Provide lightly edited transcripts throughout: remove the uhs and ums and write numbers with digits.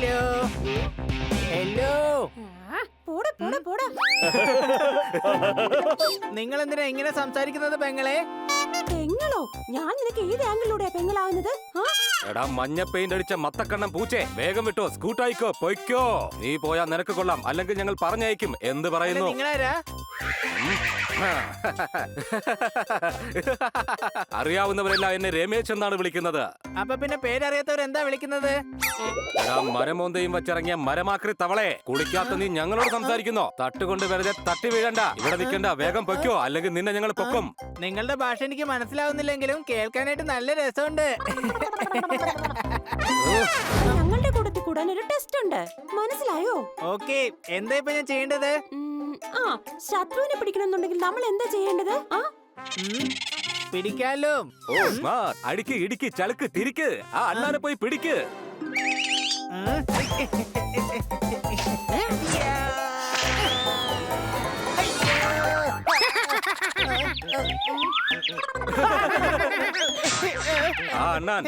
Hello hello. നിങ്ങൾ എന്തിനാ ഇങ്ങനെ സംസാരിക്കുന്നത് പെങ്ങളെ? പെങ്ങളോ? ഞാൻ നിനക്ക് ഏത് ആംഗിളിലൂടെയാ പെങ്ങളാവുന്നത്? എടാ മഞ്ഞ പെയിന്റ് അടിച്ച മത്തക്കണ്ണം പൂച്ചേ, വേഗം വിട്ടോ, സ്കൂട്ടായിക്കോ, പൊയ്ക്കോ. നീ പോയാ നിനക്ക് കൊള്ളാം, അല്ലെങ്കിൽ ഞങ്ങൾ പറഞ്ഞയക്കും. എന്ത് പറയുന്നു? നിങ്ങളാരാ? അറിയാവുന്നവരെല്ലാം എന്നെ രമേശ് എന്നാണ് വിളിക്കുന്നത്. അപ്പൊ പിന്നെ പേരറിയാത്തവർ എന്താ വിളിക്കുന്നത്? എടാ മരമോന്തയും വെച്ചിറങ്ങിയ മരമാക്രി തവളെ, കുളിക്കാത്ത നീ ഞങ്ങളോട് സംസാരിക്കുന്നോ? തട്ടുകൊണ്ട് വെറുതെ തട്ടി വീഴണ്ട, ഇവിടെ നിൽക്കണ്ട, വേഗം പൊയ്ക്കോ, അല്ലെങ്കിൽ നിന്നെ ഞങ്ങൾ പൊക്കും. നിങ്ങളുടെ ഭാഷ എനിക്ക് മനസ്സിലാവുന്നില്ലെങ്കിലും കേൾക്കാനായിട്ട് നല്ല രസമുണ്ട്. ഞങ്ങളുടെ കൂട്ടത്തിൽ കൂടാൻ ഒരു ടെസ്റ്റ് ഉണ്ട്, മനസ്സിലായോ? ഓക്കെ, എന്താ ഇപ്പൊ ഞാൻ ചെയ്യേണ്ടത്? ശത്രുവിനെ പിടിക്കണമെന്നുണ്ടെങ്കിൽ നമ്മൾ എന്താ ചെയ്യേണ്ടത്? പിടിക്കാലോ. ഓ സ്മാർട്ട്. അടിക്ക് ഇടിക്ക് ചളുക്ക് തിരിക്ക്, ആ അണ്ണാനെ പോയി പിടിക്ക്. ആ അണ്ണാൻ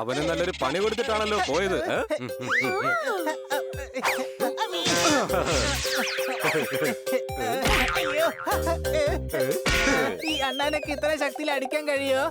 അവന് നല്ലൊരു പണി കൊടുത്തിട്ടാണല്ലോ പോയത്. ഈ അണ്ണാനൊക്കെ ഇത്ര ശക്തിയിൽ അടിക്കാൻ കഴിയോ?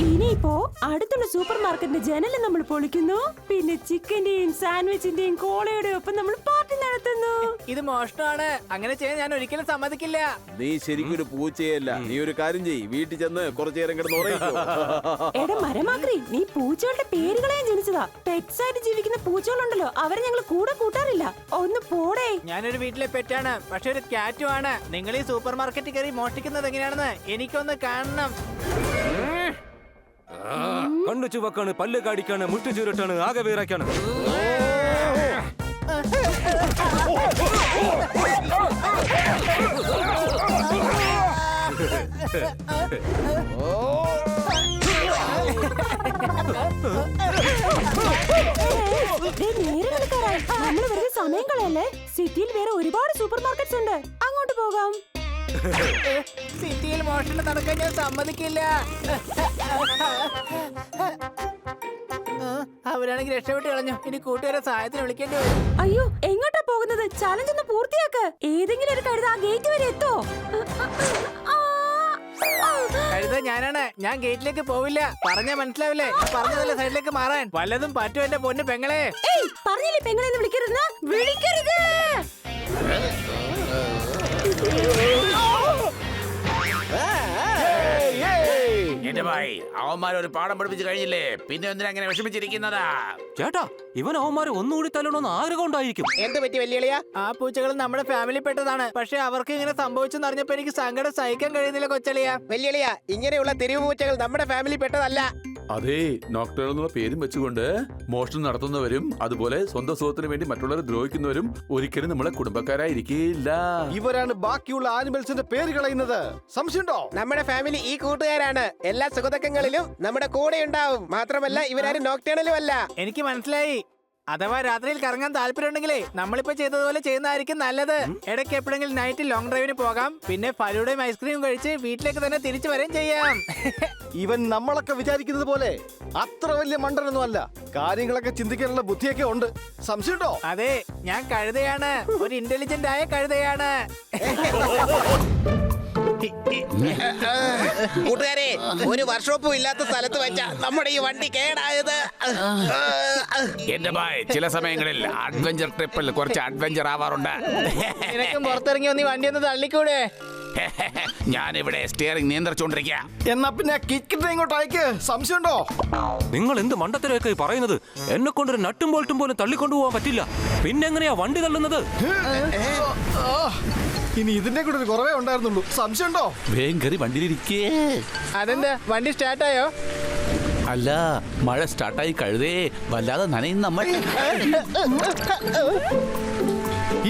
ഇനിയിപ്പോ അടുത്തുള്ള സൂപ്പർ മാർക്കറ്റിന്റെ ജനല് നമ്മൾ പൊളിക്കുന്നു, പിന്നെ ചിക്കന്റെയും സാൻഡ്വിച്ചിന്റെയും കോളയുടെയും ഒപ്പം നമ്മൾ പാർട്ടി നടത്തുന്നു. ഇത് മോഷണമാണ്, അങ്ങനെ ചെയ്യാൻ ഞാൻ ഒരിക്കലും സമ്മതിക്കില്ല. നീ ശരിക്കും ഒരു പൂച്ചയല്ല. നീ ഒരു കാര്യം ചെയ്യ്, വീട്ടിൽ ചെന്ന് കുറച്ചു നേരം കിടന്ന് ഉറങ്ങിക്കോ. എടാ മരമാക്രി, നീ പൂച്ചകളുടെ പേരുകളെ ജനിച്ചതാ. പെറ്റ്സ് ആയിട്ട് ജീവിക്കുന്ന പൂച്ചകളുണ്ടല്ലോ, അവരെ ഞങ്ങൾ കൂടെ കൂട്ടാറില്ല. ഒന്ന് പോടേ. ഞാനൊരു വീട്ടിലെ പെറ്റാണ്, പക്ഷെ ഒരു ക്യാറ്റും ആണ്. നിങ്ങൾ ഈ സൂപ്പർ മാർക്കറ്റിൽ കയറി മോഷ്ടിക്കുന്നത് എങ്ങനെയാണെന്ന് എനിക്കൊന്ന് കാണണം. കണ്ണു ചുവക്കാണ്, പല്ല് കാടിക്കാണ്, മുട്ടു ചുരുട്ടാണ്, ആകെ വീറാക്കാണ്. നമ്മള് വെറുതെ സമയം കളയല്ലേ. സിറ്റിയിൽ വേറെ ഒരുപാട് സൂപ്പർ മാർക്കറ്റ്സ് ഉണ്ട്, അങ്ങോട്ട് പോകാം. സിറ്റിയിൽ മോഷണം നടക്കാൻ ഞാൻ സമ്മതിക്കില്ല. അവരാണെങ്കിൽ രക്ഷപ്പെട്ട് കളഞ്ഞു. ഇനി കൂട്ടുകാരെ സഹായത്തിന് വിളിക്കേണ്ടി വരും. അയ്യോ, എങ്ങോട്ടാ പോകുന്നത്? ചലഞ്ച് ഒന്ന് പൂർത്തിയാക്ക്. ഏതെങ്കിലും ഒരു കഴുത ആ ഗേറ്റ് വരെ എത്തോ? കഴുത ഞാനാണ്. ഞാൻ ഗേറ്റിലേക്ക് പോവില്ല. പറഞ്ഞാ മനസ്സിലാവില്ലേ? പറഞ്ഞതല്ലേ സൈഡിലേക്ക് മാറാൻ. വല്ലതും പറ്റും എന്റെ പൊന്നു പെങ്ങളെ. പറഞ്ഞില്ലേ പെങ്ങളെന്ന് വിളിക്കരുതെന്ന്? വിളിക്കരുത്. എന്റെ ഭായി, അവന്മാരൊരു പാഠം പഠിപ്പിച്ചു കഴിഞ്ഞില്ലേ, പിന്നെ എന്തിനാ അങ്ങനെ വിഷമിച്ചിരിക്കുന്നതാ? ചേട്ടാ, ഇവൻ അവന്മാരെ ഒന്നുകൂടി തല്ലണമെന്ന് ആഗ്രഹം ഉണ്ടായിരിക്കും. എന്ത് പറ്റി വെല്ലുവിളിയാ? ആ പൂച്ചകൾ നമ്മുടെ ഫാമിലി പെട്ടതാണ്. പക്ഷെ അവർക്ക് ഇങ്ങനെ സംഭവിച്ചെന്ന് അറിഞ്ഞപ്പോ എനിക്ക് സങ്കടം സഹിക്കാൻ കഴിയുന്നില്ല കൊച്ചളിയാ. വെല്ലുവിളിയാ, ഇങ്ങനെയുള്ള തെരുവ് പൂച്ചകൾ നമ്മുടെ ഫാമിലി പെട്ടതല്ല. അതെ, നോക്ടേൺ എന്നുള്ള പേരും വെച്ചുകൊണ്ട് മോഷണം നടത്തുന്നവരും അതുപോലെ സ്വന്തം സുഖത്തിന് വേണ്ടി മറ്റുള്ളവരെ ദ്രോഹിക്കുന്നവരും ഒരിക്കലും നമ്മളെ കുടുംബക്കാരായിരിക്കില്ല. ഇവരാണ് ബാക്കിയുള്ള ആനിമൽസിന്റെ പേര് കളയുന്നത്. സംശയമുണ്ടോ? നമ്മുടെ ഫാമിലി ഈ കൂട്ടുകാരാണ്. എല്ലാ സുഖദുഃഖങ്ങളിലും നമ്മുടെ കൂടെ ഉണ്ടാവും. മാത്രമല്ല ഇവരാരും നോക്ടേണലും അല്ല. എനിക്ക് മനസ്സിലായി. അഥവാ രാത്രിയിൽ കറങ്ങാൻ താല്പര്യമുണ്ടെങ്കിലേ നമ്മളിപ്പോ ചെയ്തതുപോലെ ചെയ്യുന്നതായിരിക്കും നല്ലത്. ഇടയ്ക്ക് എപ്പോഴെങ്കിലും നൈറ്റ് ലോങ് ഡ്രൈവിന് പോകാം. പിന്നെ ഫലൂഡയും ഐസ്ക്രീമും കഴിച്ച് വീട്ടിലേക്ക് തന്നെ തിരിച്ചു വരെയും ചെയ്യാം. ഇവൻ നമ്മളൊക്കെ വിചാരിക്കുന്നത് പോലെ അത്ര വലിയ മണ്ടനൊന്നും അല്ല. കാര്യങ്ങളൊക്കെ ചിന്തിക്കാനുള്ള ബുദ്ധിയൊക്കെ ഉണ്ട്. സംശയമുണ്ടോ? അതെ, ഞാൻ കഴുതയാണ്. ഒരു ഇന്റലിജന്റ് ആയ കഴുതയാണ്. കൂട്ടുകാരെ, ഒരു വർക്ക്ഷോപ്പും ഇല്ലാത്ത സ്ഥലത്ത് വെച്ച നമ്മുടെ ഈ വണ്ടി കേടായത്. എന്റെ ഭായ്, ചില സമയങ്ങളിൽ അഡ്വഞ്ചർ ട്രിപ്പിൽ കുറച്ച് അഡ്വഞ്ചർ ആവാറുണ്ട്. നിനക്കും പുറത്തിറങ്ങി വന്ന് ഈ വണ്ടി ഒന്ന് തള്ളിക്കൂടെ? ഞാനിവിടെ സ്റ്റിയറിംഗ് നിയന്ത്രിച്ചോണ്ടിരിക്കുക. എന്നാ പിന്നെ കിക്കിട്ട് ഇങ്ങോട്ട് അയക്ക്. സംശയമുണ്ടോ? നിങ്ങൾ എന്ത് മണ്ടത്തരൊക്കെ പറയുന്നത്? എന്നെ കൊണ്ടൊരു നട്ടും ബോൾട്ടും പോലും തള്ളിക്കൊണ്ടുപോകാൻ പറ്റില്ല. പിന്നെങ്ങനെയാ വണ്ടി തള്ളുന്നത്? ഇനി ഇതിന്റെ കൂടെ ഒരു കുറവേ ഉണ്ടായിരുന്നുള്ളൂ. സംശയമുണ്ടോ? വേഗം കയറി വണ്ടിയിലിരിക്കേ. അതെന്താ, വണ്ടി സ്റ്റാർട്ടായോ? അല്ല, മഴ സ്റ്റാർട്ടായി കഴുതേ, വല്ലാതെ നനയും നമ്മൾ.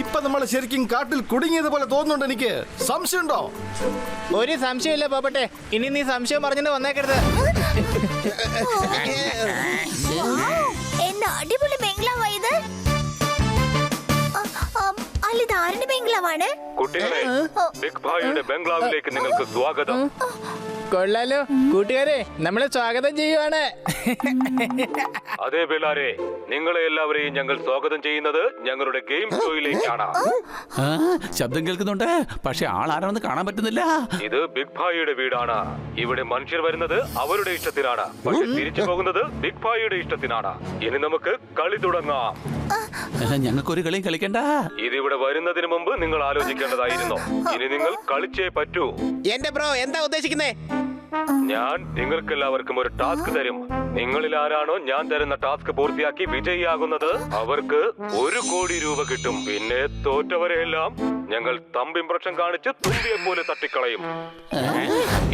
ഇപ്പൊ നമ്മൾ ശരിക്കും കാട്ടിൽ കുടുങ്ങിയതുപോലെ തോന്നുന്നുണ്ട് എനിക്ക്. സംശയമുണ്ടോ? ഒരു സംശയമില്ല പോപ്പട്ടെ. ഇനി നീ സംശയം പറഞ്ഞിട്ട് വന്നേക്കരുത്. എന്താ അടിപൊളി ബംഗ്ലാവാ ഇത്. പോവാണ്. കുട്ടികളെ, ബിഗ് ഭായിയുടെ ബംഗ്ലാവിലേക്ക് നിങ്ങൾക്ക് സ്വാഗതം. കൊള്ളാലോ കൂട്ടുകാരെ, നമ്മളെ സ്വാഗതം ചെയ്യുവാണ്. അതേ ബിലാരെ, നിങ്ങളെ എല്ലാവരെയും ഞങ്ങൾ സ്വാഗതം ചെയ്യുന്നത് ഞങ്ങളുടെ ഗെയിം ഷോയിലേക്കാണ്. ശബ്ദം കേൾക്കുന്നുണ്ട്, പക്ഷെ ആളാരാണെന്ന് കാണാൻ പറ്റുന്നില്ല. ഇത് ബിഗ് ഭായിയുടെ വീടാണ്. ഇവിടെ മനുഷ്യർ വരുന്നത് അവരുടെ ഇഷ്ടത്തിനാണ്, പക്ഷെ തിരിച്ചു പോകുന്നത് ബിഗ് ഭായിയുടെ ഇഷ്ടത്തിനാണ്. ഇനി നമുക്ക് കളി തുടങ്ങാം. ഞങ്ങൾക്കൊരു കളിയും കളിക്കണ്ട. ഇതിവിടെ വരുന്നതിന് മുമ്പ് നിങ്ങൾ ആലോചിക്കേണ്ടതായിരുന്നു. ഇനി നിങ്ങൾ കളിച്ചേ പറ്റൂ. എന്റെ ബ്രോ എന്താ ഉദ്ദേശിക്കുന്നേ? ഞാൻ നിങ്ങൾക്കെല്ലാവർക്കും ഒരു ടാസ്ക് തരും. നിങ്ങളിൽ ആരാണോ ഞാൻ തരുന്ന ടാസ്ക് പൂർത്തിയാക്കി വിജയിയാകുന്നത് അവർക്ക് 1 കോടി രൂപ കിട്ടും. പിന്നെ തോറ്റവരെയെല്ലാം ഞങ്ങൾ തമ്പ് ഇംപ്രഷൻ കാണിച്ച് തുമ്പിയെ പോലെ തട്ടിക്കളയും.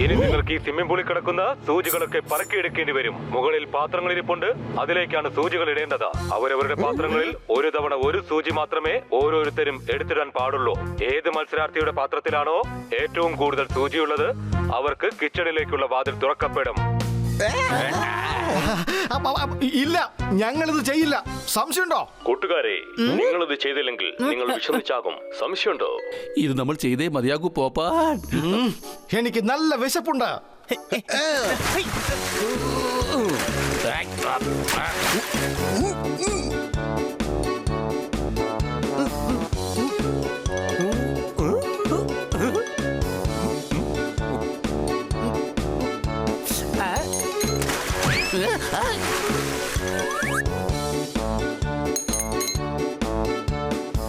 ഇനി നിങ്ങൾക്ക് ഈ സ്വിമ്മിംഗ് പൂളിൽ കിടക്കുന്ന സൂചികളൊക്കെ പറക്കിയെടുക്കേണ്ടി വരും. മുകളിൽ പാത്രങ്ങൾ ഇരിപ്പുണ്ട്, അതിലേക്കാണ് സൂചികൾ ഇടേണ്ടത്. അവരവരുടെ പാത്രങ്ങളിൽ ഒരു തവണ 1 സൂചി മാത്രമേ ഓരോരുത്തരും എടുത്തിടാൻ പാടുള്ളൂ. ഏത് മത്സരാർത്ഥിയുടെ പാത്രത്തിലാണോ ഏറ്റവും കൂടുതൽ സൂചിയുള്ളത് അവർക്ക് കിച്ചണിലേക്കുള്ള വാതിൽ തുറക്കപ്പെടും. ഇല്ല, ഞങ്ങളിത് ചെയ്യില്ല. സംശയമുണ്ടോ? കൂട്ടുകാരെ, നിങ്ങളിത് ചെയ്തില്ലെങ്കിൽ നിങ്ങൾ വിഷമിച്ചാകും. സംശയമുണ്ടോ? ഇത് നമ്മൾ ചെയ്തേ മതിയാകൂ പോപ്പാൻ. എനിക്ക് നല്ല വിശപ്പുണ്ട്.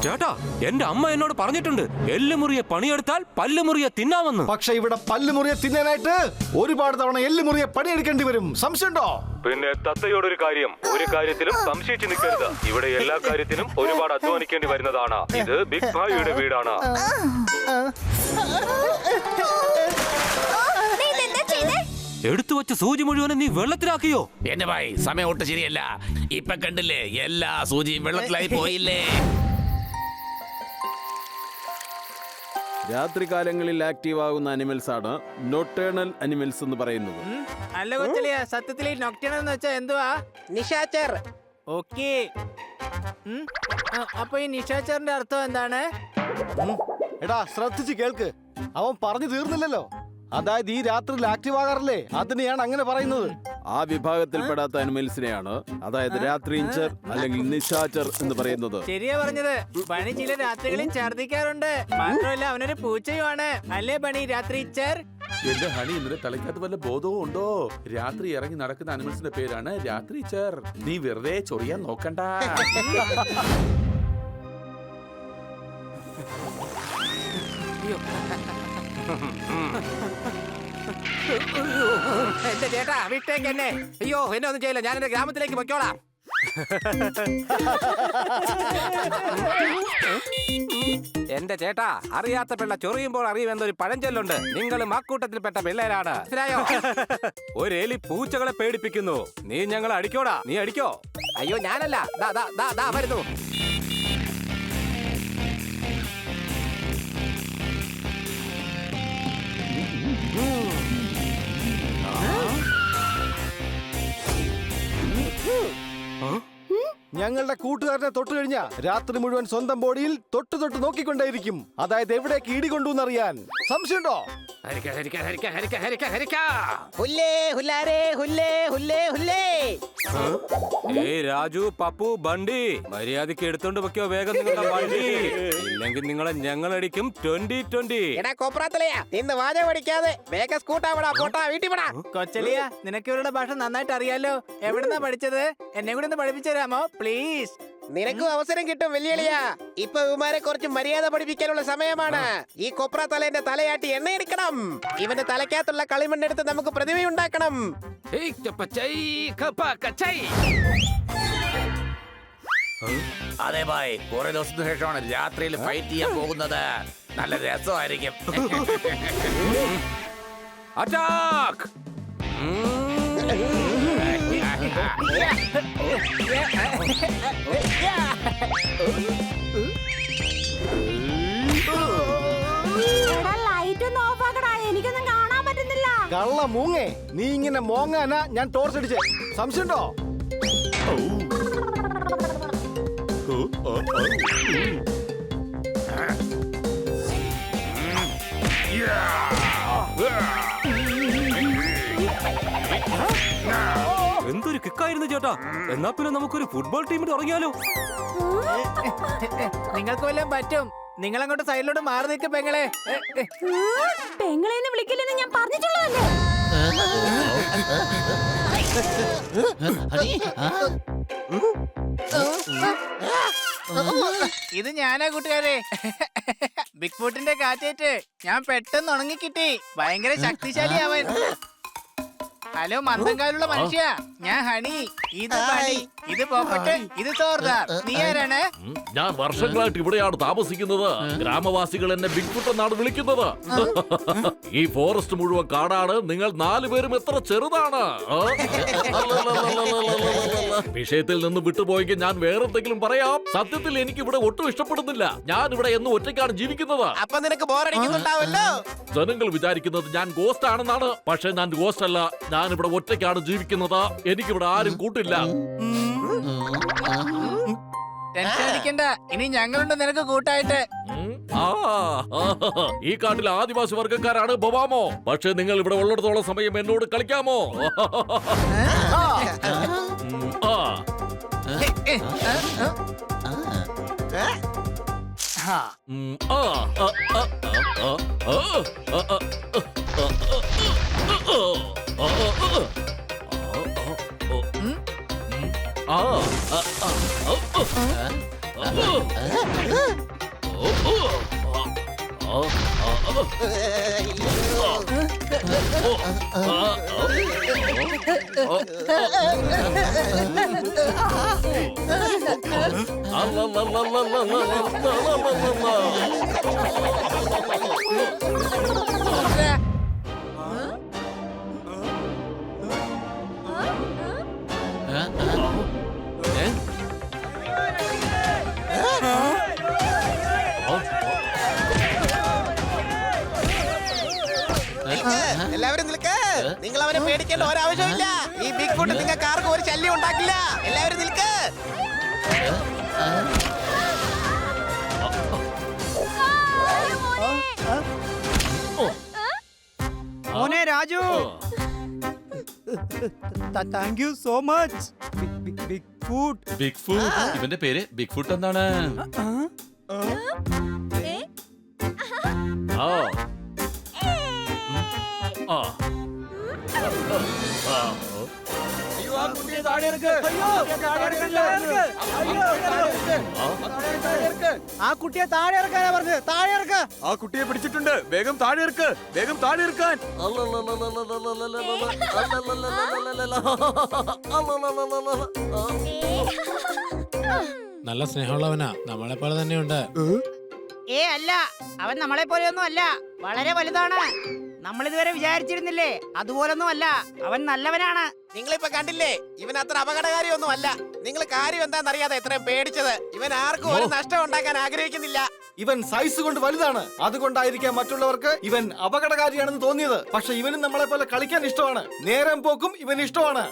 ചേട്ടാ, എന്റെ അമ്മ എന്നോട് പറഞ്ഞിട്ടുണ്ട് എല്ലുമുറിയെ പണിയെടുത്താൽ പല്ലുമുറിയെ തിന്നാമെന്ന്. പക്ഷെ ഇവിടെ പല്ലുമുറിയെ തിന്നാനായിട്ട് ഒരുപാട് തവണ എല്ലുമുറിയെ പണിയെടുക്കേണ്ടി വരും. സംശയമുണ്ടോ? പിന്നെ തത്തയോടൊരു കാര്യം, ഒരു കാര്യത്തിലും സംശയിച്ചു നിൽക്കരുത്. ഇവിടെ എല്ലാ കാര്യത്തിനും ഒരുപാട് അധ്വാനിക്കേണ്ടി വരുന്നതാണ്. ഇത് ബിഗ് ഭായിയുടെ വീടാണ്. എടുത്തു വെച്ച സൂചി മുഴുവനും നീ വെള്ളത്തിലാക്കിയോ? എന്റെ ഭായ്, സമയം ഒട്ട് ശരിയല്ല. ഇപ്പൊ കണ്ടില്ലേ, എല്ലാ സൂചിയും വെള്ളത്തിലായി പോയില്ലേ. രാത്രികാലങ്ങളിൽ ആക്റ്റീവ് ആകുന്ന അനിമൽസ് ആണ് നൊട്ടേണൽ അനിമൽസ് എന്ന് പറയുന്നത്. അല്ല കൊച്ചലിയ, സത്യത്തിൽ ഈ നൊക്ടേണൽ എന്ന് വെച്ചാ എന്തുവാ? നിശാചർ. ഓക്കേ. അപ്പൊ ഈ നിശാചറിന്റെ അർത്ഥം എന്താണ്? എടാ, ശ്രദ്ധിച്ച് കേൾക്ക്. അവൻ പറഞ്ഞു തീർന്നില്ലല്ലോ. അതായത് ഈ രാത്രിയിൽ ആക്റ്റീവ് ആകാറില്ലേ, അതിനെയാണ് അങ്ങനെ പറയുന്നത്. ആ വിഭാഗത്തിൽപ്പെടാത്ത അനിമൽസിനെയാണ്, അതായത് രാത്രിഞ്ചർ അല്ലെങ്കിൽ നിശാചർ എന്ന് പറയുന്നത്. ശരിയാ പറഞ്ഞത്. ബണി ചില രാത്രികളിൽ ഛർദിക്കാറുണ്ട്. മാത്രമല്ല അവനൊരു പൂച്ചയുമാണ്. അല്ലേ ബണി രാത്രിച്ചർ? എന്റെ ഹണി, ഇന്നലെ തലയ്ക്കകത്ത് വല്ല ബോധവും ഉണ്ടോ? രാത്രി ഇറങ്ങി നടക്കുന്ന അനിമൽസിന്റെ പേരാണ് രാത്രിച്ചർ. നീ വെറുതെ ചൊറിയാൻ നോക്കണ്ട. എന്റെ ചേട്ടാ, വിട്ടേക്ക് എന്നെ. അയ്യോ, എന്നെ ഒന്നും ചെയ്യില്ല. ഞാൻ എന്റെ ഗ്രാമത്തിലേക്ക് പൊയ്ക്കോളാം. എന്റെ ചേട്ടാ, അറിയാത്ത പിള്ള ചൊറിയുമ്പോൾ അറിയുമെന്നൊരു പഴഞ്ചൊല്ലുണ്ട്. നിങ്ങൾ മാക്കൂട്ടത്തിൽപ്പെട്ട പിള്ളേരാണ്. മനസ്സിലായോ? ഒരു എലി പൂച്ചകളെ പേടിപ്പിക്കുന്നു. നീ ഞങ്ങളെ അടിക്കോടാ. നീ അടിക്കോ? അയ്യോ, ഞാനല്ല. വരുന്നു. ഞങ്ങളുടെ കൂട്ടുകാരനെ തൊട്ട് കഴിഞ്ഞ രാത്രി മുഴുവൻ സ്വന്തം ബോഡിയിൽ തൊട്ട് തൊട്ട് നോക്കിക്കൊണ്ടേയിരിക്കും. അതായത് എവിടേക്ക് ഇടികൊണ്ടുവന്നറിയാൻ. സംശയമുണ്ടോ? ഹുല്ലേ ഹുല്ലാരേ ഹുല്ലേ ഹുല്ലേ ഹുല്ലേ. ഏയ് രാജു, പപ്പു, ബണ്ടി, മര്യാദക്ക് എടുത്തോണ്ട് വെക്കോ വേഗം നിങ്ങളുടെ വണ്ടി. ഇല്ലെങ്കിൽ നിങ്ങളെ ഞങ്ങളടിക്കും. 2020. എടാ കോപ്രാത്തലയാ, ഇന്ന് വാചകം പഠിക്കാതെ വേഗം സ്കൂട്ടാവടാ. പോട്ടാ, വീട്ടിൽ വിടാ. കൊച്ചലിയ, നിനക്ക് ഇവരുടെ ഭാഷ നന്നായിട്ട് അറിയാലോ. എവിടുന്നാ പഠിച്ചത്? എന്നെ കൂടി ഒന്ന് പഠിപ്പിച്ചു തരാമോ പ്ലീസ്? നിനക്കും അവസരം കിട്ടും വെല്ലുവിളിയാ. ഇപ്പൊ ഇവന്മാരെ കുറച്ച് മര്യാദ പഠിപ്പിക്കാനുള്ള സമയമാണ്. ഈ കൊപ്ര തലേന്റെ തലയാട്ടി എണ്ണയെടുക്കണം. ഇവന്റെ തലയ്ക്കകത്തുള്ള കളിമണ്ണെടുത്ത് നമുക്ക് പ്രതിമയുണ്ടാക്കണം. അതെ ഭായ്, കുറെ ദിവസത്തിന് ശേഷമാണ് രാത്രിയിൽ ഫൈറ്റ് ചെയ്യാൻ പോകുന്നത്. നല്ല രസമായിരിക്കും. അറ്റാക്ക്! ലൈറ്റ് ഒന്ന് ഓഫ് ആക്കടാ, എനിക്കൊന്നും കാണാൻ പറ്റുന്നില്ല. കള്ള മൂങ്ങേ, നീ ഇങ്ങനെ മോങ്ങാനാ ഞാൻ ടോർച്ച് അടിച്ചേ. സംശയമുണ്ടോ? നോക്കായിരുന്നു ചേട്ടാ. എന്നാ പിന്നെ നമുക്കൊരു ഫുട്ബോൾ ടീം തുടങ്ങിയാലോ? നിങ്ങൾക്ക് വല്ലതും പറ്റും. നിങ്ങൾ അങ്ങോട്ട് സൈഡിലോട്ട് മാറി നിൽക്ക് പെങ്ങളെ. പെങ്ങളെന്ന് വിളിക്കില്ലെന്ന് ഞാൻ പറഞ്ഞിട്ടുള്ളതല്ലേ. ഇത് ഞാനാ കൂട്ടുകാരെ. ബിഗ് ഫുട്ടിന്റെ കാറ്റേറ്റ് ഞാൻ പെട്ടെന്ന് ഉണങ്ങി കിട്ടി. ഭയങ്കര ശക്തിശാലി അവൻ. ഹലോ മന്ദങ്കാലുള്ള മനുഷ്യ, ഞാൻ ഹണി. ഇത് ബണി, ഇത് പോപ്പട്ട്, ഇത് സോർദാർ. നീ ആരാണ്? ഞാൻ വർഷങ്ങളായിട്ട് ഇവിടെയാണ് താമസിക്കുന്നത്. ഗ്രാമവാസികൾ എന്നെ ബിഗ് ഫുട്ട് എന്നാണ് വിളിക്കുന്നത്. ഈ ഫോറസ്റ്റ് മുഴുവൻ കാടാണ്. നിങ്ങൾ 4 പേരും എത്ര ചെറുതാണ്. വിഷയത്തിൽ നിന്ന് വിട്ടുപോയെങ്കിൽ ഞാൻ വേറെന്തെങ്കിലും പറയാം. സത്യത്തിൽ എനിക്ക് ഇവിടെ ഒട്ടും ഇഷ്ടപ്പെടുന്നില്ല. ഞാൻ ഇവിടെ എന്നും ഒറ്റയ്ക്കാണ് ജീവിക്കുന്നത്. അപ്പൊ നിനക്ക് ബോറടിക്കുന്നുണ്ടാവല്ലോ. ജനങ്ങൾ വിചാരിക്കുന്നത് ഞാൻ ഗോസ്റ്റ് ആണെന്നാണ്. പക്ഷെ ഞാൻ ഗോസ്റ്റ് അല്ല. ഞാൻ ഇവിടെ ഒറ്റയ്ക്കാണ് ജീവിക്കുന്നത്. എനിക്കിവിടെ ആരും കൂട്ടില്ല. ടെൻഷൻ അടിക്കണ്ട, ഇനി ഞങ്ങളുണ്ട് നിനക്ക് കൂട്ടായിട്ട്. ഈ കാട്ടിലെ ആദിവാസി വർഗക്കാരാണ് ബൊബാമോ. പക്ഷെ നിങ്ങൾ ഇവിടെ ഉള്ളിടത്തോളം സമയം എന്നോട് കളിക്കാമോ? എല്ലാവരും നിൽക്ക്. നിങ്ങൾ അവനെ പേടിക്കേണ്ട ഒരാവശ്യമില്ല. ഈ ബിഗ് ഫുട്ട് നിങ്ങൾക്ക് ആർക്കും ഒരു ശല്യം ഉണ്ടാക്കില്ല. എല്ലാവരും നിൽക്ക്. മോനെ Raju, thank you so much. Big foot. Big foot. ഇവന്റെ പേര് ബിഗ് ഫുട്ട് എന്നാണ്. ആ കുട്ടിയെ താഴെ ഇറക്കാനാ പറഞ്ഞത്. താഴെ ഇറക്ക. ആ കുട്ടിയെ പിടിച്ചിട്ടുണ്ട്. വേഗം താഴെ ഇറക്ക്. വേഗം താഴെ ഇറക്കാൻ. നല്ല സ്നേഹമുള്ളവനാ. നമ്മളെ പോലെ തന്നെയുണ്ട്. അല്ല, അവൻ നമ്മളെ പോലെയൊന്നും അല്ല. വളരെ വലുതാണ്. നമ്മൾ ഇതുവരെ വിചാരിച്ചിരുന്നില്ലേ അതുപോലൊന്നും അല്ല. അവൻ നല്ലവനാണ്. നിങ്ങളിപ്പോ കണ്ടില്ലേ, ഇവൻ അത്ര അപകടകാരിയൊന്നും അല്ല. നിങ്ങൾ കാര്യം എന്താണെന്നറിയാതെ എത്രയും പേടിച്ചത്. ഇവൻ ആർക്കും ഒരു നഷ്ടം ഉണ്ടാക്കാൻ ആഗ്രഹിക്കുന്നില്ല. ഇവൻ സൈസ് കൊണ്ട് വലുതാണ്. അതുകൊണ്ടായിരിക്കാം മറ്റുള്ളവർക്ക് ഇവൻ അപകടകാരിയാണെന്ന് തോന്നിയത്. പക്ഷെ ഇവനും നമ്മളെ പോലെ കളിക്കാൻ ഇഷ്ടമാണ്. നേരം പോക്കും ഇവൻ ഇഷ്ടമാണ്.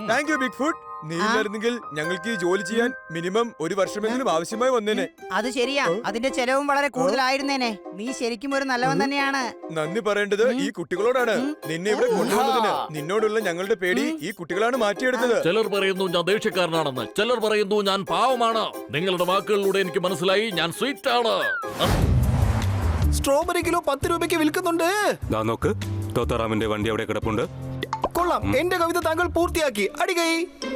Thank you big foot. നീ ഇല്ലായിരുന്നെങ്കിൽ ഞങ്ങൾക്ക് ഈ ജോലി ചെയ്യാൻ മിനിമം 1 വർഷമെങ്കിലും ആവശ്യമായി വന്നേനെ. അത് ശരിയാ, അതിന്റെ ചെലവും വളരെ കൂടുതലായിരുന്നേനെ. നീ ശരിക്കും ഒരു നല്ലവൻ തന്നെയാണ്. നന്ദി പറയേണ്ടത് ഈ കുട്ടികളോടാണ്. നിന്നെ ഇവിടെ കൊണ്ടുവന്നതിന്. നിന്നോടുള്ള ഞങ്ങളുടെ പേടി ഈ കുട്ടികളാണ് മാറ്റിയെടുത്തത്. ചിലർ പറയുന്നു ഞാൻ ദേഷ്യക്കാരനാണെന്ന്. ചിലർ പറയുന്നു ഞാൻ പാവമാണ്. നിങ്ങളുടെ വാക്കുകളിലൂടെ എനിക്ക് മനസ്സിലായി ഞാൻ സ്വീറ്റ് ആണ്. സ്ട്രോബെറി കിലോ 10 രൂപയ്ക്ക് വിൽക്കുന്നുണ്ട്. നോക്ക്, തോത്താറാമിന്റെ വണ്ടി അവിടെ കിടപ്പുണ്ട്. കൊള്ളാം. എന്റെ കവിത താങ്കൾ പൂർത്തിയാക്കി. അടികൈ.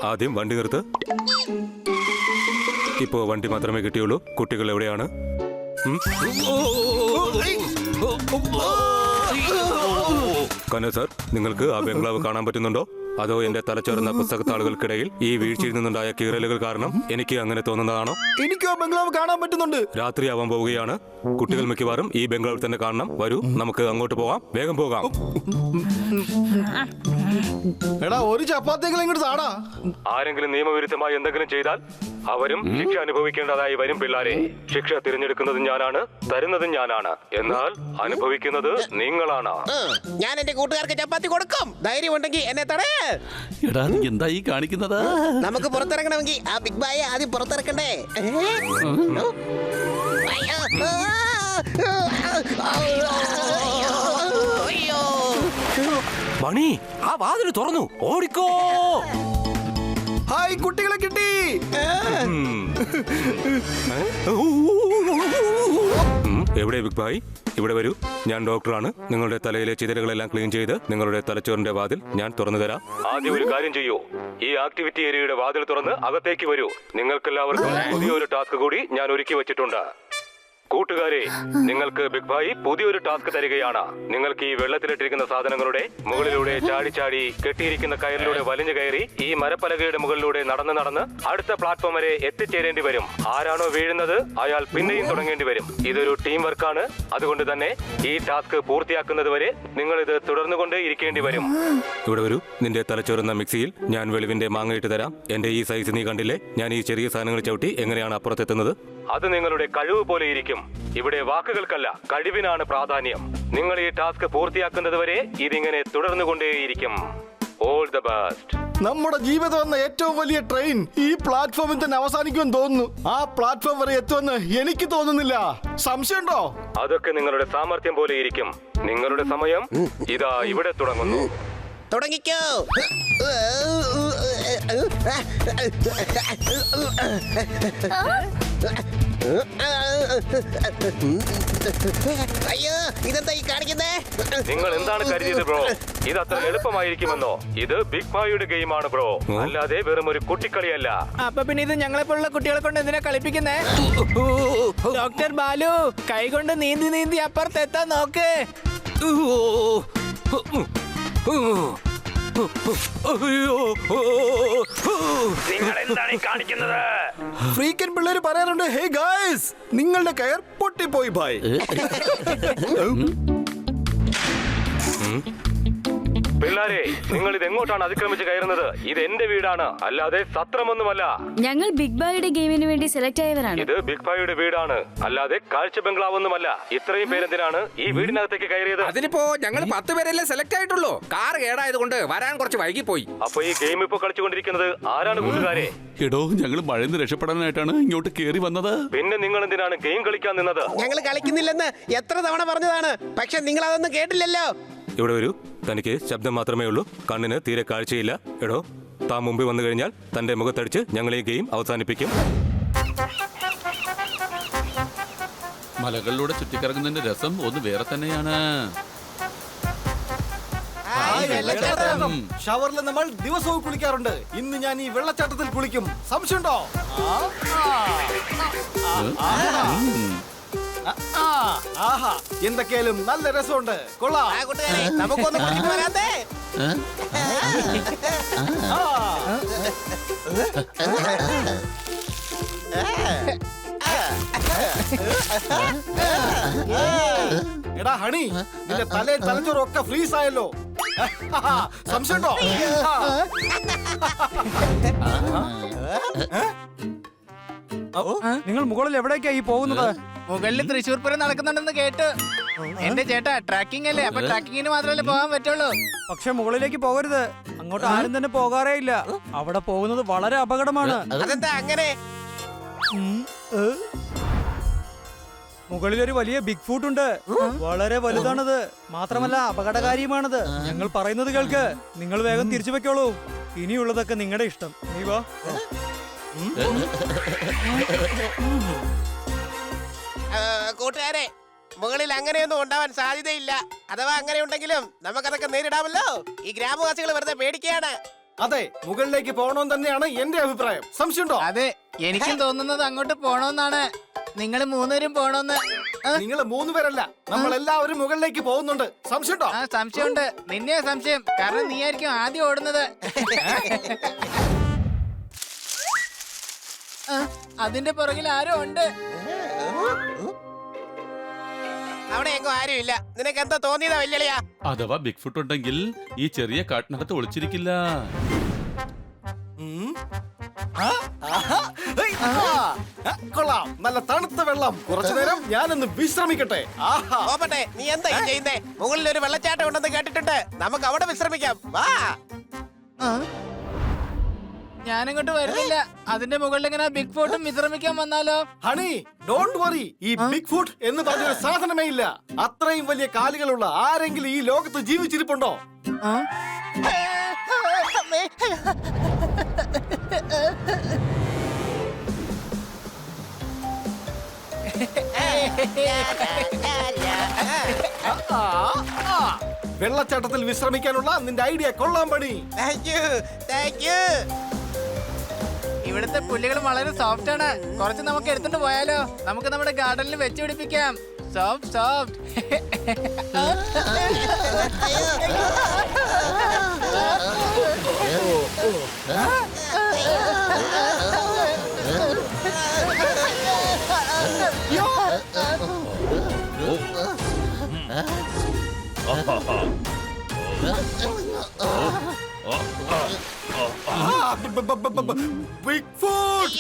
ആദ്യം വണ്ടി നിർത്ത്. ഇപ്പോ വണ്ടി മാത്രമേ കിട്ടിയുള്ളൂ. കുട്ടികൾ എവിടെയാണ്? കനോ സാർ, നിങ്ങൾക്ക് ആ ബംഗ്ലാവ് കാണാൻ പറ്റുന്നുണ്ടോ? അതോ എന്റെ തലച്ചോറുന്ന പുസ്തകത്താളുകൾക്കിടയിൽ ഈ വീഴ്ചയിൽ നിന്നുണ്ടായ കീറലുകൾ കാരണം എനിക്ക് അങ്ങനെ തോന്നുന്നതാണോ? എനിക്കോ ബംഗ്ലാവ് കാണാൻ പറ്റുന്നുണ്ട്. രാത്രിയാവാൻ പോവുകയാണ്. കുട്ടികൾ മിക്കവാറും ഈ ബംഗ്ലാവിൽ തന്നെ കാണണം. വരൂ, നമുക്ക് അങ്ങോട്ട് പോകാം. വേഗം പോകാം. എടാ, ഒരു ചപ്പാത്തിയെങ്കിലും ഇങ്ങോട്ട് താടാ. ആരെങ്കിലും നിയമവിരുദ്ധമായി എന്തെങ്കിലും ചെയ്താൽ അവരും ശിക്ഷ അനുഭവിക്കേണ്ടതായി വരും. പിള്ളാരെ, ശിക്ഷ തിരഞ്ഞെടുക്കുന്നത് ഞാനാണ്, തരുന്നതും ഞാനാണ്. എന്നാൽ അനുഭവിക്കുന്നത് നിങ്ങളാണ്. ഞാൻ എന്റെ കൂട്ടുകാർക്ക് ചപ്പാത്തി കൊടുക്കും. ധൈര്യം ഉണ്ടെങ്കിൽ എന്നെ തടയ. എടാ, നീ എന്താ ഈ കാണിക്കുന്നത്? നമുക്ക് പുറത്തിറങ്ങണമെങ്കിൽ ആ ബിഗ് ബായെ ആദ്യം പുറത്തിറക്കണ്ടേ? മണി, ആ വാതിൽ തുറന്നു, ഓടിക്കോ. ഹായ്, കുട്ടികളെ കിട്ടി. എവിടെ ബിഗ് ബായ്? ഇവിടെ വരൂ. ഞാൻ ഡോക്ടറാണ്. നിങ്ങളുടെ തലയിലെ ചിതലുകളെല്ലാം ക്ലീൻ ചെയ്ത് നിങ്ങളുടെ തലച്ചോറിന്റെ വാതിൽ ഞാൻ തുറന്നു തരാം. ആദ്യം ഒരു കാര്യം ചെയ്യൂ. ഈ ആക്ടിവിറ്റി ഏരിയയുടെ വാതിൽ തുറന്ന് അകത്തേക്ക് വരൂ. നിങ്ങൾക്കെല്ലാവർക്കും പുതിയൊരു ടാസ്ക് കൂടി ഞാൻ ഒരുക്കി വെച്ചിട്ടുണ്ട്. കൂട്ടുകാരെ, നിങ്ങൾക്ക് ബിഗ് ബായ് പുതിയൊരു ടാസ്ക് തരികയാണ്. നിങ്ങൾക്ക് ഈ വെള്ളത്തിലിട്ടിരിക്കുന്ന സാധനങ്ങളുടെ മുകളിലൂടെ ചാടി ചാടി കെട്ടിയിരിക്കുന്ന കയറിലൂടെ വലിഞ്ഞു കയറി ഈ മരപ്പലകയുടെ മുകളിലൂടെ നടന്ന് അടുത്ത പ്ലാറ്റ്ഫോം വരെ എത്തിച്ചേരേണ്ടി വരും. ആരാണോ വീഴുന്നത് അയാൾ പിന്നെയും തുടങ്ങേണ്ടി വരും. ഇതൊരു ടീം വർക്കാണ്. അതുകൊണ്ട് തന്നെ ഈ ടാസ്ക് പൂർത്തിയാക്കുന്നത് വരെ നിങ്ങൾ ഇത് തുടർന്നുകൊണ്ട് ഇരിക്കേണ്ടി വരും. ഇവിടെ വരൂ. നിന്റെ തലച്ചോറുന്ന മിക്സിയിൽ ഞാൻ വെളിവിന്റെ മാങ്ങയിട്ട് തരാം. എന്റെ ഈ സൈസ് നീ കണ്ടില്ലേ? ഞാൻ ഈ ചെറിയ സാധനങ്ങൾ ചവിട്ടി എങ്ങനെയാണ് അപ്പുറത്തെത്തുന്നത്? അത് നിങ്ങളുടെ കഴിവ് പോലെ ഇരിക്കും. ഇവിടെ വാക്കുകൾക്കല്ല, കഴിവിനാണ് പ്രാധാന്യം. നിങ്ങൾ ഈ ടാസ്ക് പൂർത്തിയാക്കുന്നത് വരെ ഇതിങ്ങനെ തുടർന്നുകൊണ്ടേയിരിക്കും. All the best. നമ്മുടെ ജീവിതം എന്ന ഏറ്റവും വലിയ ട്രെയിൻ ഈ പ്ലാറ്റ്ഫോമിൽ തന്നെ അവസാനിക്കുമെന്ന് തോന്നുന്നു. ആ പ്ലാറ്റ്ഫോം വരെ എത്തുമെന്ന് എനിക്ക് തോന്നുന്നില്ല. സംശയമുണ്ടോ? അതൊക്കെ നിങ്ങളുടെ സാമർത്ഥ്യം പോലെ ഇരിക്കും. നിങ്ങളുടെ സമയം ഇതാ ഇവിടെ തുടങ്ങുന്നു. തുടങ്ങിക്കോ. അയ്യോ, ഇതെന്താ ഈ കാണിക്കുന്നേ? നിങ്ങൾ എന്താണ് കരുതിയത് ബ്രോ? ഇത് അത്ര എളുപ്പമായിരിക്കുമെന്നോ? ഇത് ബിഗ് ബായുടെ ഗെയിമാണ് ബ്രോ, അല്ലാതെ വെറും ഒരു കുട്ടിക്കളിയല്ല. അപ്പൊ പിന്നെ ഇത് ഞങ്ങളെ പോലുള്ള കുട്ടികളെ കൊണ്ട് എന്തിനാ കളിപ്പിക്കുന്നേ? ഡോക്ടർ ബാലു, കൈകൊണ്ട് നീന്തി നീന്തി അപ്പുറത്തെത്താൻ നോക്ക്. നിങ്ങൾ എന്താണ് ഈ കാണിക്കുന്നത്? ഫ്രീക്കൻ പിള്ളേര് പറയാറുണ്ട്, ഹേ ഗായ്സ്, നിങ്ങളുടെ കയർ പൊട്ടിപ്പോയി ഭായ്. പിള്ളാരെ, നിങ്ങൾ ഇത് എങ്ങോട്ടാണ് അതിക്രമിച്ച് കയറുന്നത്? ഇത് എന്റെ വീടാണ്, അല്ലാതെ സത്രമൊന്നുമല്ല. ഞങ്ങൾ ബിഗ് ബായുടെ ഗെയിമിന് വേണ്ടി സെലക്ട് ആയവരാണ്. ഇത് ബിഗ് ബായുടെ വീടാണ്, അല്ലാതെ കാഴ്ച ബംഗ്ലാവൊന്നുമല്ല. ഇത്രയും പേരെന്തിനാണ് ഈ വീടിനകത്തേക്ക് കയറിയത്? അതിനിപ്പോ ഞങ്ങൾ 10 പേരല്ലേ സെലക്ട് ആയിട്ടുള്ളൂ. കാർ കേടായത് കൊണ്ട് വരാൻ കുറച്ച് വൈകിപ്പോയി. അപ്പൊ ഈ ഗെയിം ഇപ്പൊ കളിച്ചുകൊണ്ടിരിക്കുന്നത് ആരാണ് കൂട്ടുകാരെ? എടോ, ഞങ്ങൾ മഴന്ന് രക്ഷപ്പെടാനായിട്ടാണ് ഇങ്ങോട്ട് കേറി വന്നത്. പിന്നെ നിങ്ങൾ എന്തിനാണ് ഗെയിം കളിക്കാൻ നിന്നത്? ഞങ്ങൾ കളിക്കുന്നില്ലെന്ന് എത്ര തവണ പറഞ്ഞതാണ്, പക്ഷെ നിങ്ങൾ അതൊന്നും കേട്ടില്ലല്ലോ. ഇവിടെ വരൂ. തനിക്ക് ശബ്ദം മാത്രമേ ഉള്ളൂ, കണ്ണിന് തീരെ കാഴ്ചയില്ല. എടോ, താൻ മുമ്പിൽ വന്നു കഴിഞ്ഞാൽ തന്റെ മുഖത്തടിച്ച് ഞങ്ങൾ ഈ ഗെയിം അവസാനിപ്പിക്കും. മലകളിലൂടെ ചുറ്റിക്കറങ്ങുന്നതിന്റെ രസം ഒന്ന് വേറെ തന്നെയാണ്. ഷവറിൽ നമ്മൾ ദിവസവും കുളിക്കാറുണ്ട്. ഇന്ന് ഞാൻ ഈ വെള്ളച്ചാട്ടത്തിൽ കുളിക്കും. സംശയമുണ്ടോ? ആഹാ, എന്തൊക്കെയാലും നല്ല രസമുണ്ട്. കൊള്ളാം. നമുക്കൊന്ന് കുളിച്ചിട്ട് വരാത്തേ? എടാ ഹണി, നിന്റെ തലയിൽ തലച്ചോറും ഒക്കെ ഫ്രീസ് ആയല്ലോ. സംശയമുണ്ടോ? നിങ്ങൾ മുകളിൽ എവിടേക്കായി പോകുന്നത്? മുകളിൽ തൃശ്ശൂർ പൂരം നടക്കുന്നുണ്ടെന്ന് കേട്ട്. എന്റെ ചേട്ടാ, ട്രാക്കിംഗ് അല്ലേ, അപ്പൊ ട്രാക്കിങ്ങിന് മാത്രമല്ലേ പോകാൻ പറ്റുള്ളൂ. പക്ഷെ മുകളിലേക്ക് പോകരുത്. അങ്ങോട്ട് ആരും തന്നെ പോകാറേ ഇല്ല. അവിടെ പോകുന്നത് വളരെ അപകടമാണ്. അതെന്താ അങ്ങനെ? മുകളിൽ ഒരു വലിയ ബിഗ് ഫുട്ട് ഉണ്ട്. വളരെ വലുതാണത്. മാത്രമല്ല അപകടകാരിയുമാണത്. ഞങ്ങൾ പറയുന്നത് കേൾക്ക്. നിങ്ങൾ വേഗം തിരിച്ചു വെക്കോളൂ. ഇനിയുള്ളതൊക്കെ നിങ്ങളുടെ ഇഷ്ടം. നീ വാ. കൂട്ടുകാരെ, മുകളിൽ അങ്ങനെയൊന്നും ഉണ്ടാവാൻ സാധ്യതയില്ല. അഥവാ അങ്ങനെ ഉണ്ടെങ്കിലും നമുക്കതൊക്കെ നേരിടാമല്ലോ. ഈ ഗ്രാമവാസികൾ വെറുതെ പേടിക്കുകയാണ്. അതെ, മുകളിലേക്ക് പോകണമെന്ന് തന്നെയാണ് എന്റെ അഭിപ്രായം. സംശയമുണ്ടോ? അതെ, എനിക്കും തോന്നുന്നത് അങ്ങോട്ട് പോണോന്നാണ്. നിങ്ങൾ മൂന്നുപേരും പോണോന്ന്. നിങ്ങൾ 3 പേരല്ല, നമ്മൾ എല്ലാവരും മുകളിലേക്ക് പോകുന്നുണ്ട്. സംശയമുണ്ടോ? ആ സംശയമുണ്ട്. നിന്നെയാ സംശയം. കാരണം നീ ആയിരിക്കും ആദ്യം ഓടുന്നത്. അതിന്റെ പുറകിൽ ആരോ ഉണ്ട്. അവിടെ എങ്ങും ആരും ഇല്ല. നിനക്ക് എന്താ തോന്നിയതാ വെല്ലുവിളിയാ? അഥവാ ബിഗ് ഫുട്ട് ഉണ്ടെങ്കിൽ ഈ ചെറിയ കാട്ടിനകത്ത് ഒളിച്ചിരിക്കില്ല. കൊള്ളാം, നല്ല തണുത്ത വെള്ളം. കുറച്ചു നേരം ഞാനൊന്ന് വിശ്രമിക്കട്ടെ. പോപ്പട്ടെ, നീ എന്താ ഈ ചെയ്യുന്നേ? മുകളിൽ ഒരു വെള്ളച്ചാട്ടം ഉണ്ടെന്ന് കേട്ടിട്ടുണ്ട്. നമുക്ക് അവിടെ വിശ്രമിക്കാം. വാ. ഞാനിങ്ങോട്ട് വരുന്നില്ല. അതിന്റെ മുകളിൽ ഇങ്ങനെ ബിഗ് ഫുട്ടും വിശ്രമിക്കാൻ വന്നാലോ? Honey, don't worry. ഈ ബിഗ് ഫുട്ട് എന്ന് പറഞ്ഞൊരു സാധനമേ ഇല്ല. അത്രയും വലിയ കാലുകളുള്ള ആരെങ്കിലും ഈ ലോകത്ത് ജീവിച്ചിരിപ്പുണ്ടോ? വെള്ളച്ചാട്ടത്തിൽ വിശ്രമിക്കാനുള്ള നിന്റെ ഐഡിയ കൊള്ളാൻ പണി. ഇവിടുത്തെ പുല്ലുകൾ വളരെ സോഫ്റ്റ് ആണ്. കുറച്ച് നമുക്ക് എടുത്തോണ്ട് പോയാലോ? നമുക്ക് നമ്മുടെ ഗാർഡനിൽ വെച്ച് പിടിപ്പിക്കാം. Soft soft. Big foot!